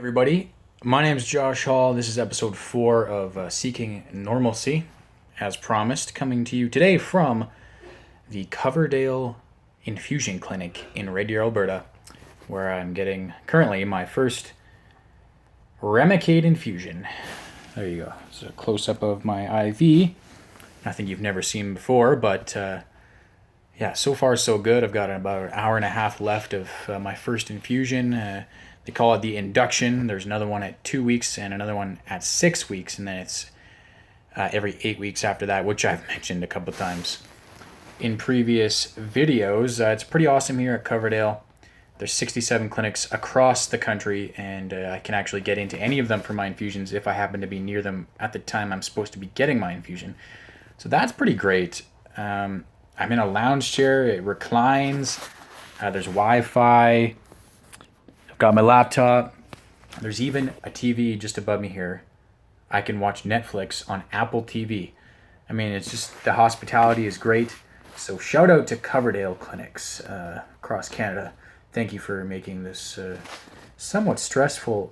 Everybody, my name is Josh Hall. This is episode 4 of Seeking Normalcy, as promised, coming to you today from the Coverdale Infusion Clinic in Red Deer, Alberta, where I'm getting currently my first Remicade infusion. There you go. It's a close-up of my IV. Nothing you've never seen before, but yeah, so far so good. I've got about an hour and a half left of my first infusion. They call it the induction. There's another one at 2 weeks and another one at 6 weeks, and then it's every 8 weeks after that, which I've mentioned a couple times in previous videos. It's pretty awesome here at Coverdale. There's 67 clinics across the country, and I can actually get into any of them for my infusions if I happen to be near them at the time I'm supposed to be getting my infusion. So that's pretty great. I'm in a lounge chair. It reclines. There's Wi-Fi. I've got my laptop. There's even a TV just above me here. I can watch Netflix on Apple TV. I mean, it's just, the hospitality is great. So shout out to Coverdale clinics across Canada. Thank you for making this somewhat stressful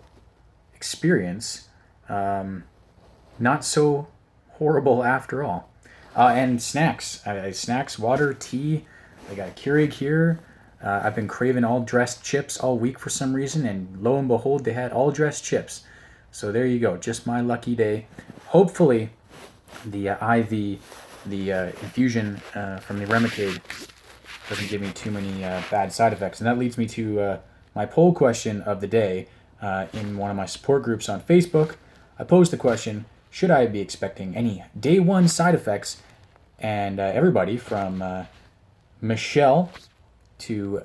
experience not so horrible after all. And snacks. Snacks, water, tea. I got a Keurig here. I've been craving all dressed chips all week for some reason, and lo and behold, they had all dressed chips. So there you go. Just my lucky day. Hopefully, the IV, the infusion from the Remicade doesn't give me too many bad side effects. And that leads me to my poll question of the day in one of my support groups on Facebook. I posed the question, should I be expecting any day one side effects? And everybody from Michelle to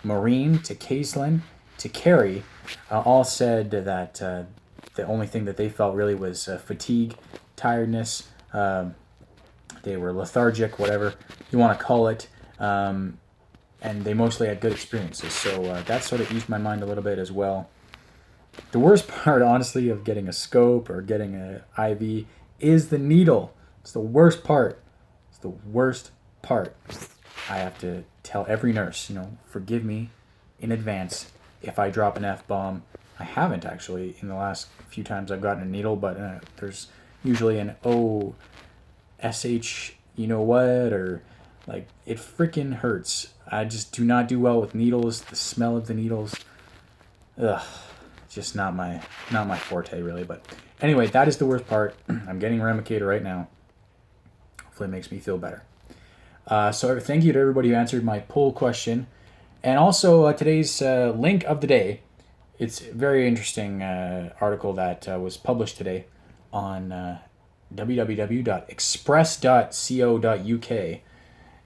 Maureen to Kaislyn to Carrie all said that the only thing that they felt really was fatigue, tiredness. They were lethargic, whatever you want to call it. And they mostly had good experiences. So that sort of eased my mind a little bit as well. The worst part, honestly, of getting a scope or getting an IV is the needle. It's the worst part. It's the worst part. I have to tell every nurse, forgive me in advance if I drop an F-bomb. I haven't, actually, in the last few times I've gotten a needle, but there's usually an O-S-H, you know what, or like, it freaking hurts. I just do not do well with needles. The smell of the needles, ugh, just not my forte, really. But anyway, that is the worst part. I'm getting Remicade right now. Hopefully it makes me feel better. So thank you to everybody who answered my poll question. And also today's link of the day. It's a very interesting article that was published today on www.express.co.uk.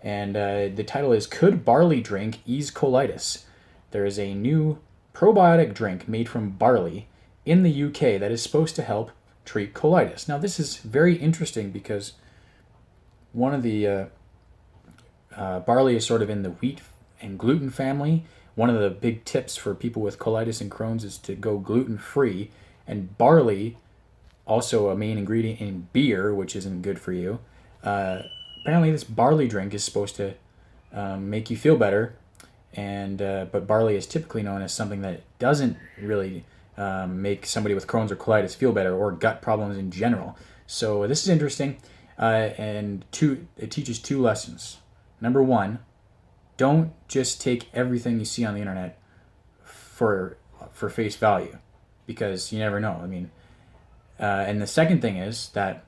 And the title is, Could Barley Drink Ease Colitis? There is a new probiotic drink made from barley in the UK that is supposed to help treat colitis. Now, this is very interesting because one of the barley is sort of in the wheat and gluten family. One of the big tips for people with colitis and Crohn's is to go gluten-free. And barley, also a main ingredient in beer, which isn't good for you. Apparently this barley drink is supposed to make you feel better. But barley is typically known as something that doesn't really make somebody with Crohn's or colitis feel better, or gut problems in general. So this is interesting. And it teaches two lessons. Number one, don't just take everything you see on the internet for face value, because you never know. I mean, and the second thing is that,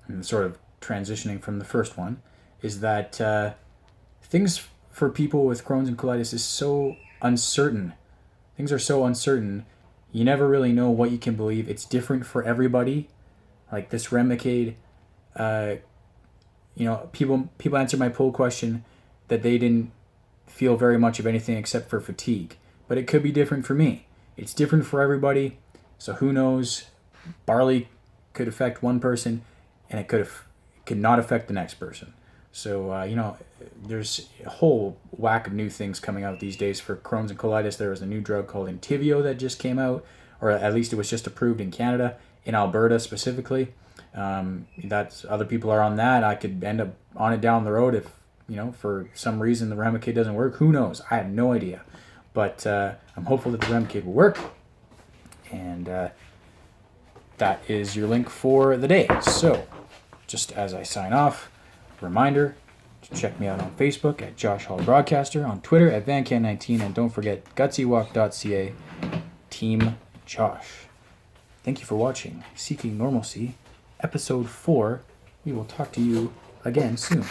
and sort of transitioning from the first one, is that things for people with Crohn's and colitis is so uncertain. Things are so uncertain. You never really know what you can believe. It's different for everybody. Like this Remicade, people answered my poll question that they didn't feel very much of anything except for fatigue. But it could be different for me. It's different for everybody. So who knows? Barley could affect one person, and it could not affect the next person. So, there's a whole whack of new things coming out these days for Crohn's and colitis. There was a new drug called Entyvio that just came out, or at least it was just approved in Canada, in Alberta specifically. That's, other people are on that. I could end up on it down the road if, for some reason the Remicade doesn't work. Who knows? I have no idea. But I'm hopeful that the Remicade will work. And that is your link for the day. So, just as I sign off, reminder to check me out on Facebook at Josh Hall Broadcaster, on Twitter at VanCan19, and don't forget gutsywalk.ca, Team Josh. Thank you for watching Seeking Normalcy, Episode 4. We will talk to you again soon.